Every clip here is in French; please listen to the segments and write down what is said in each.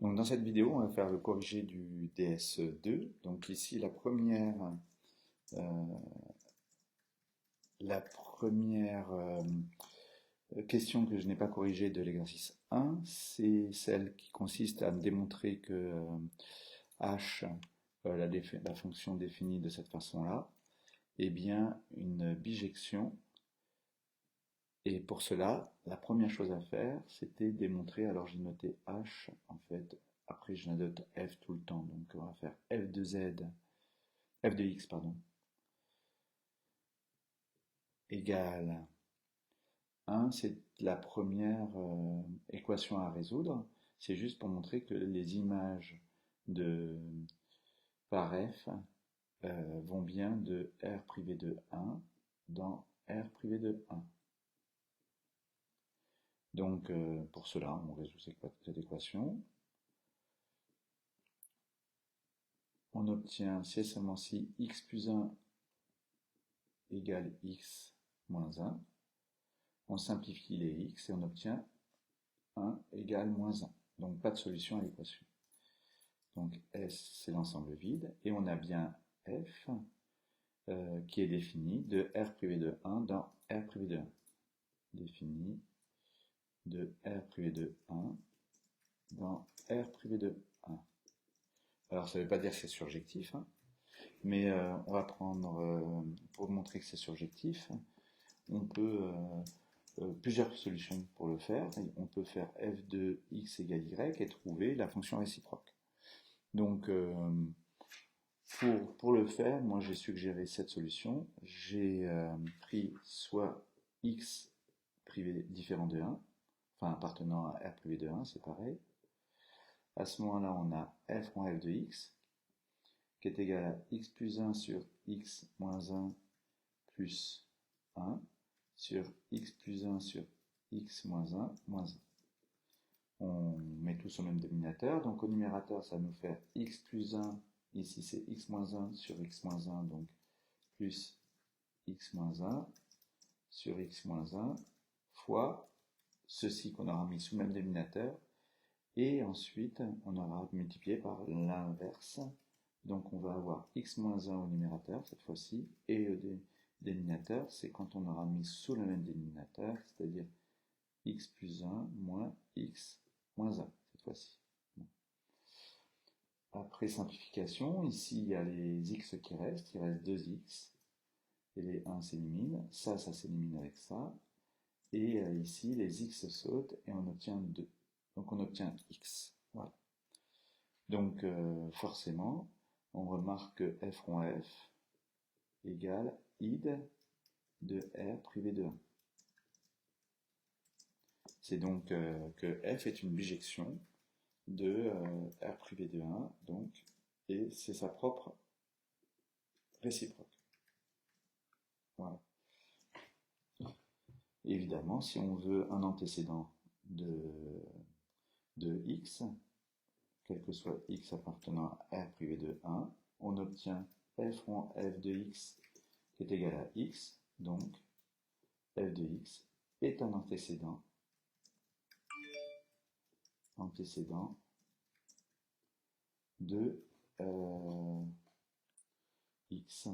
Donc dans cette vidéo, on va faire le corrigé du DS2. Donc ici, euh, la première question que je n'ai pas corrigée de l'exercice 1, c'est celle qui consiste à me démontrer que h, la fonction définie de cette façon-là, est bien une bijection. Et pour cela, la première chose à faire, c'était démontrer, alors j'ai noté h, en fait, après je note f tout le temps, donc on va faire f de z, f de x, pardon, égale 1, c'est la première équation à résoudre. C'est juste pour montrer que les images de par f vont bien de R privé de 1 dans R privé de 1. Donc pour cela, on résout cette équation. On obtient si et seulement si x plus 1 égale x moins 1. On simplifie les x et on obtient 1 égale moins 1. Donc pas de solution à l'équation. Donc S, c'est l'ensemble vide. Et on a bien F qui est défini de R privé de 1 dans R privé de 1. Défini de R privé de 1 dans R privé de 1. Alors ça ne veut pas dire que c'est surjectif, hein, mais on va prendre, pour montrer que c'est surjectif, on peut plusieurs solutions pour le faire. On peut faire f de x égale y et trouver la fonction réciproque. Donc pour le faire, moi j'ai suggéré cette solution. J'ai pris soit x privé différent de 1, enfin appartenant à R privé de 1, c'est pareil. À ce moment-là, on a f moins f de x qui est égal à x plus 1 sur x moins 1 plus 1 sur x plus 1 sur x moins 1 moins 1. On met tous au même dénominateur, donc au numérateur ça va nous faire x plus 1, ici c'est x moins 1 sur x moins 1, donc plus x moins 1 sur x moins 1 fois ceci qu'on aura mis sous le même dénominateur, et ensuite on aura multiplié par l'inverse, donc on va avoir x moins 1 au numérateur cette fois-ci, et au dénominateur c'est quand on aura mis sous le même dénominateur, c'est-à-dire x plus 1 moins x moins 1 cette fois-ci. Après simplification, ici il y a les x qui restent, il reste 2x, et les 1 s'éliminent, ça s'élimine avec ça, et ici les x sautent et on obtient 2. Donc on obtient x. Voilà. Donc forcément, on remarque que f rond f égale id de R privé de 1. C'est donc que f est une bijection de R privé de 1, donc, et c'est sa propre réciproque. Voilà. Évidemment, si on veut un antécédent de x, quel que soit x appartenant à R privé de 1, on obtient f rond f de x qui est égal à x, donc f de x est un antécédent de x.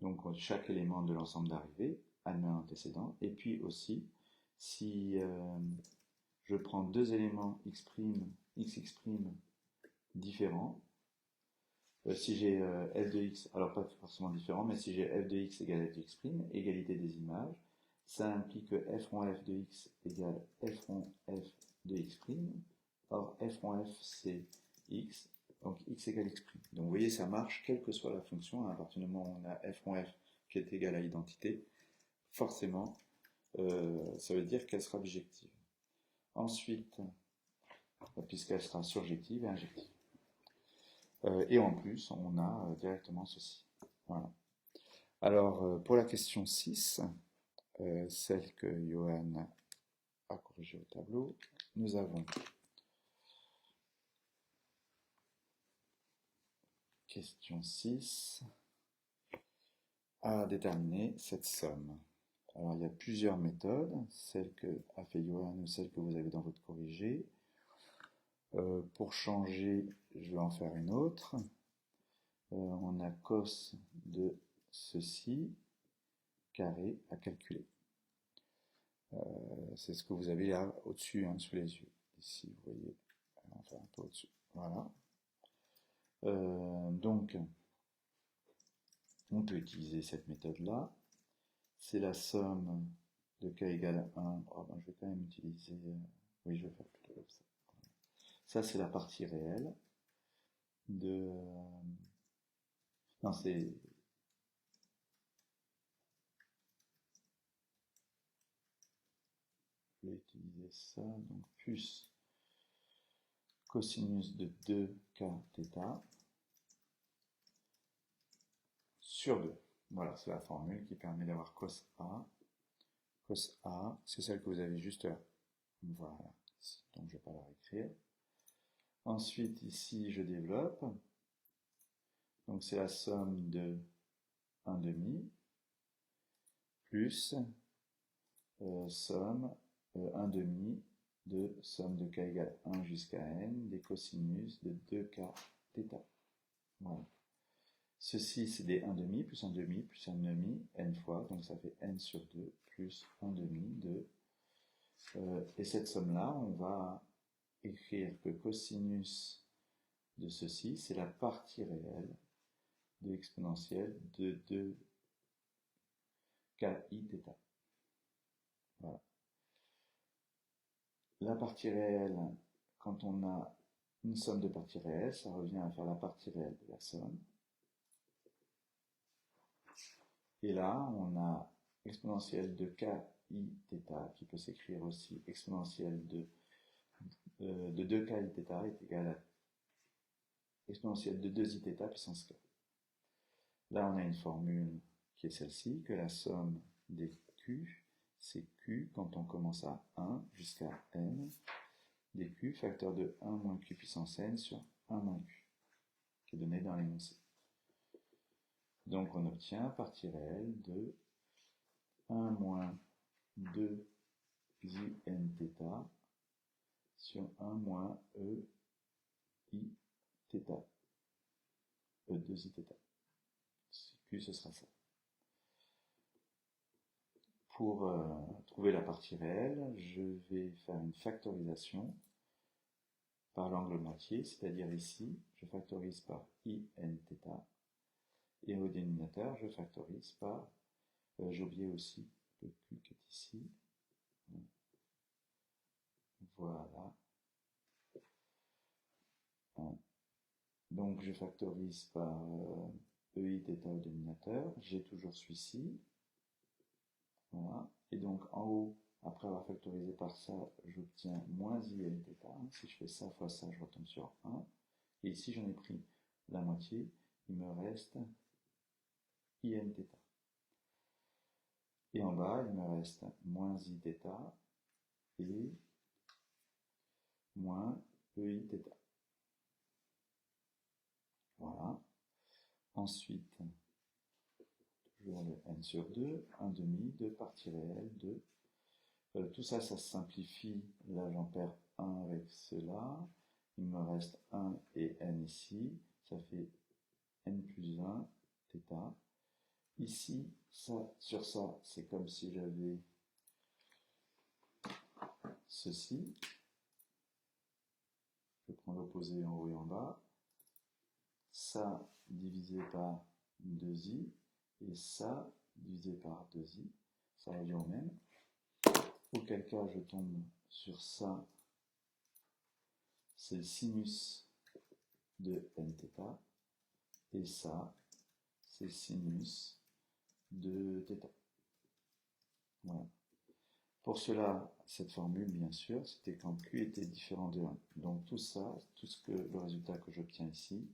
Donc chaque élément de l'ensemble d'arrivée admet un antécédent. Et puis aussi, si je prends deux éléments xx' différents, si j'ai f de x, alors pas forcément différents, mais si j'ai f de x égale f de x', égalité des images, ça implique que f rond f de x égale f rond f de x'. Or f rond f c'est x, donc x égale x'. Donc vous voyez, ça marche quelle que soit la fonction, à partir du moment où on a f rond f qui est égal à identité, forcément, ça veut dire qu'elle sera bijective. Ensuite, puisqu'elle sera surjective et injective. Et en plus, on a directement ceci. Voilà. Alors, pour la question 6, celle que Johan a corrigée au tableau, nous avons question 6 à déterminer cette somme. Alors, il y a plusieurs méthodes, celle que a fait Johan ou celle que vous avez dans votre corrigé. Pour changer, je vais en faire une autre. On a cos de ceci carré à calculer. C'est ce que vous avez là au-dessus, hein, sous les yeux. Ici, vous voyez, enfin un peu au-dessus. Voilà. Donc, on peut utiliser cette méthode-là. C'est la somme de k égale 1. Oh, ben, je vais quand même utiliser... oui, je vais faire plutôt comme ça. Ça, c'est la partie réelle de... non, c'est... je vais utiliser ça, donc plus cosinus de 2k θ sur 2. Voilà, c'est la formule qui permet d'avoir cos A. Cos A, c'est celle que vous avez juste là. Voilà, donc je ne vais pas la réécrire. Ensuite, ici, je développe. Donc c'est la somme de 1 demi plus somme 1 demi de somme de k égale 1 jusqu'à n des cosinus de 2k θ. Voilà. Ceci, c'est des 1 demi plus 1 demi plus 1 demi n fois, donc ça fait n sur 2 plus 1 demi de... et cette somme-là, on va écrire que cosinus de ceci, c'est la partie réelle de l'exponentielle de 2ki θ. Voilà. La partie réelle, quand on a une somme de parties réelles, ça revient à faire la partie réelle de la somme. Et là, on a exponentielle de ki θ, qui peut s'écrire aussi exponentielle de 2ki θ est égale à exponentielle de 2i θ puissance k. Là, on a une formule qui est celle-ci, que la somme des q, c'est q quand on commence à 1 jusqu'à n, des q facteur de 1 moins q puissance n sur 1 moins q, qui est donné dans l'énoncé. Donc on obtient partie réelle de 1 moins 2 i n θ sur 1 moins e i θ, e 2 i θ. Q, ce sera ça. Pour trouver la partie réelle, je vais faire une factorisation par l'angle moitié, c'est-à-dire ici, je factorise par i n θ, et au dénominateur, je factorise par, j'ai oublié aussi le q qui est ici, voilà. Donc je factorise par ei θ au dénominateur, j'ai toujours celui-ci, voilà. Et donc en haut, après avoir factorisé par ça, j'obtiens moins i n θ. Si je fais ça fois ça, je retombe sur 1. Et ici, j'en ai pris la moitié, il me reste i n θ. Et en bas, il me reste moins i θ et moins ei θ. Voilà. Ensuite, toujours le n sur 2, 1 demi, 2 parties réelles, 2. Tout ça, ça se simplifie. Là, j'en perds 1 avec cela. Il me reste 1 et n ici. Ça fait n plus 1, θ. Ici, ça sur ça, c'est comme si j'avais ceci. Je prends l'opposé en haut et en bas. Ça divisé par 2i. Et ça divisé par 2i. Ça revient au même. Auquel cas, je tombe sur ça. C'est le sinus de n θ. Et ça, c'est sinus de θ. Voilà. Pour cela, cette formule, bien sûr, c'était quand Q était différent de 1. Donc tout ça, le résultat que j'obtiens ici,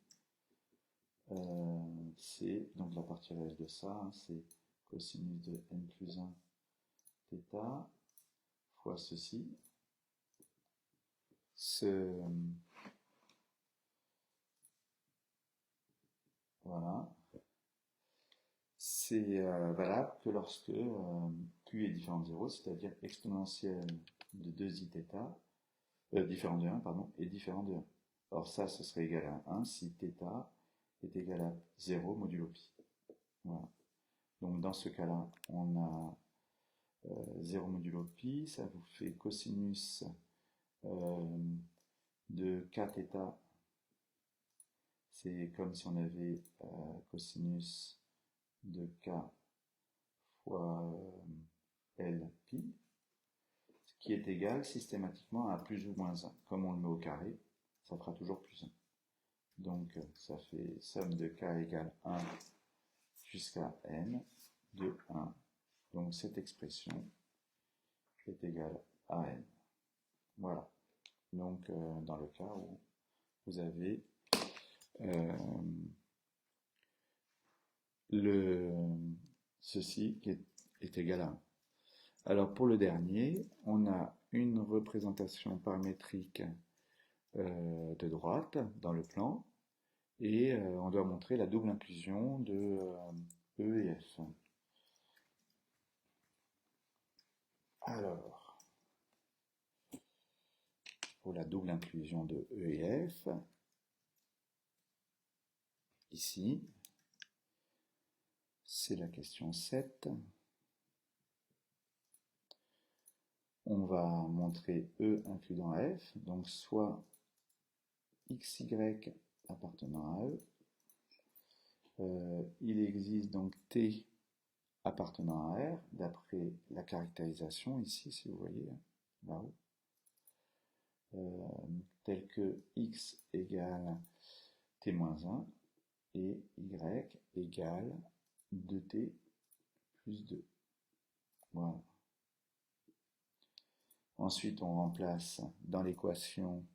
c'est donc la partie réelle de ça, hein, c'est cosinus de n plus 1 θ fois ceci. Voilà. C'est valable que lorsque Q est différent de 0, c'est-à-dire exponentielle de 2i θ différent de 1, pardon, et différent de 1. Alors ça, ce serait égal à 1 si θ est égal à 0 modulo pi. Voilà. Donc dans ce cas-là, on a 0 modulo pi, ça vous fait cosinus de kθ. C'est comme si on avait cosinus de k fois L pi, ce qui est égal systématiquement à plus ou moins 1. Comme on le met au carré, ça fera toujours plus 1. Donc ça fait somme de k égale 1 jusqu'à n de 1. Donc cette expression est égale à n. Voilà. Donc dans le cas où vous avez ceci qui est égal à 1. Alors pour le dernier, on a une représentation paramétrique de droite dans le plan et on doit montrer la double inclusion de E et F. Alors, pour la double inclusion de E et F, ici, c'est la question 7. On va montrer E inclus dans F, donc soit XY appartenant à E. Il existe donc T appartenant à R, d'après la caractérisation ici, si vous voyez, là-haut, tel que X égale T-1 et Y égale 2T plus 2. Voilà. Ensuite, on remplace dans l'équation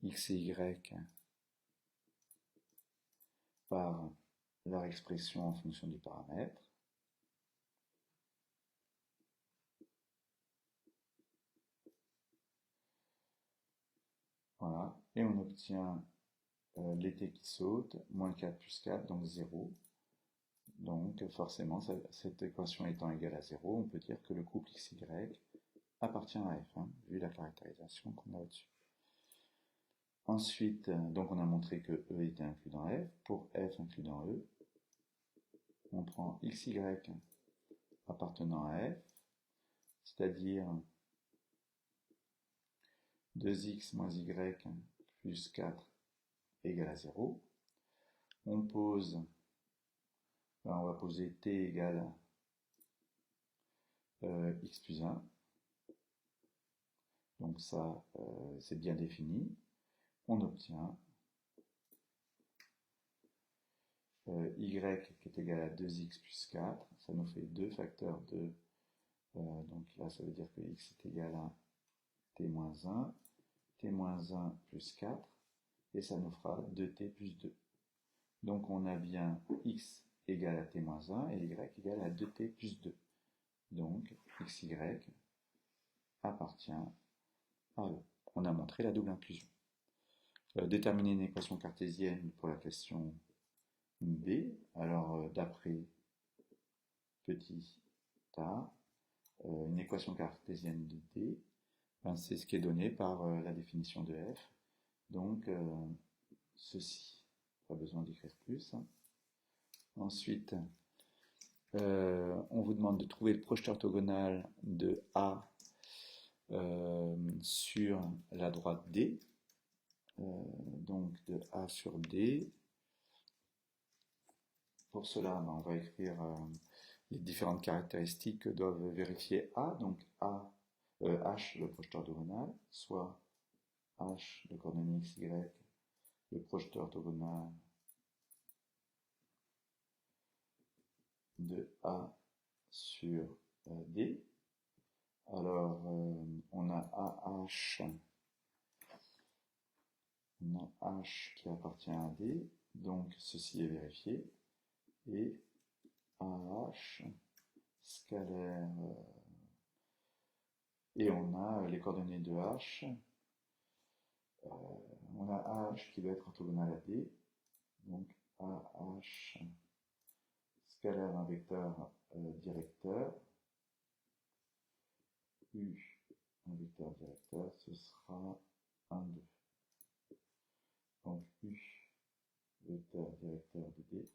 X et Y par leur expression en fonction du paramètre. Voilà. Et on obtient les t qui sautent, moins 4 plus 4, donc 0. Donc forcément, cette équation étant égale à 0, on peut dire que le couple XY appartient à F, hein, vu la caractérisation qu'on a au-dessus. Ensuite, donc on a montré que E était inclus dans F. Pour F inclus dans E, on prend XY appartenant à F, c'est-à-dire 2x moins y plus 4 égale à 0. On pose, on va poser t égale x plus 1. Donc ça, c'est bien défini. On obtient y qui est égal à 2x plus 4. Ça nous fait 2 facteurs de... donc là, ça veut dire que x est égal à t-1, t-1 plus 4. Et ça nous fera 2t plus 2. Donc on a bien x égale à t-1 et y égale à 2t plus 2. Donc xy appartient à E. On a montré la double inclusion. Déterminer une équation cartésienne pour la question B. Alors d'après petit a, une équation cartésienne de D, ben, c'est ce qui est donné par la définition de F. Donc ceci, pas besoin d'écrire plus. Hein. Ensuite, on vous demande de trouver le projeté orthogonal de A sur la droite D. Donc de A sur D. Pour cela, on va écrire les différentes caractéristiques que doivent vérifier A. Donc A, H, le projeté orthogonal, soit H, le coordonnée XY, le projeté orthogonal de A sur D. Alors, on a AH, qui appartient à D, donc ceci est vérifié, et AH scalaire, et on a les coordonnées de H, on a AH qui doit être orthogonal à D, donc AH scalaire un vecteur directeur, U un vecteur directeur, ce sera 1, 2. Donc U, vecteur directeur de D,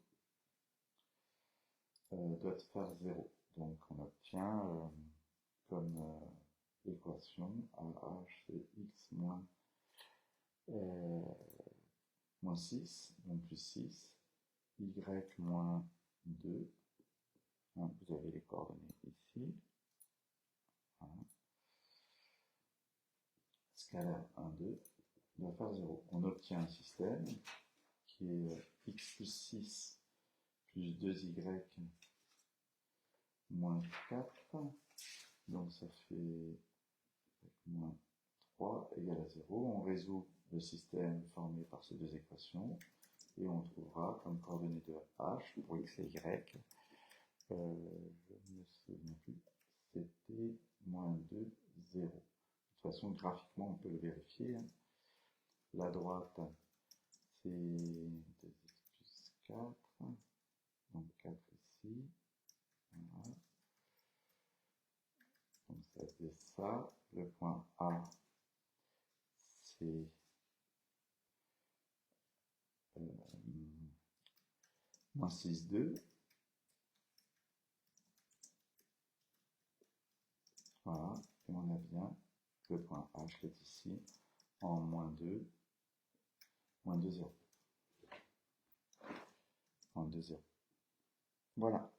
doit faire 0. Donc on obtient comme équation AH c'est x moins 6, donc plus 6, y moins 2, hein, vous avez les coordonnées ici, voilà. Scalaire 1, 2, doit faire 0. On obtient un système qui est x plus 6 plus 2y moins 4, donc ça fait moins 3 égale à 0. On résout le système formé par ces deux équations et on trouvera comme coordonnées de h pour x et y, je ne me souviens plus, c'était moins 2, 0. De toute façon, graphiquement, on peut le vérifier. La droite, c'est 2x plus 4, donc 4 ici. Voilà. Donc ça fait ça. Le point A, c'est moins 6, 2. Voilà. Et on a bien le point H qui est ici en moins 2, 0. En 2, 0. Voilà.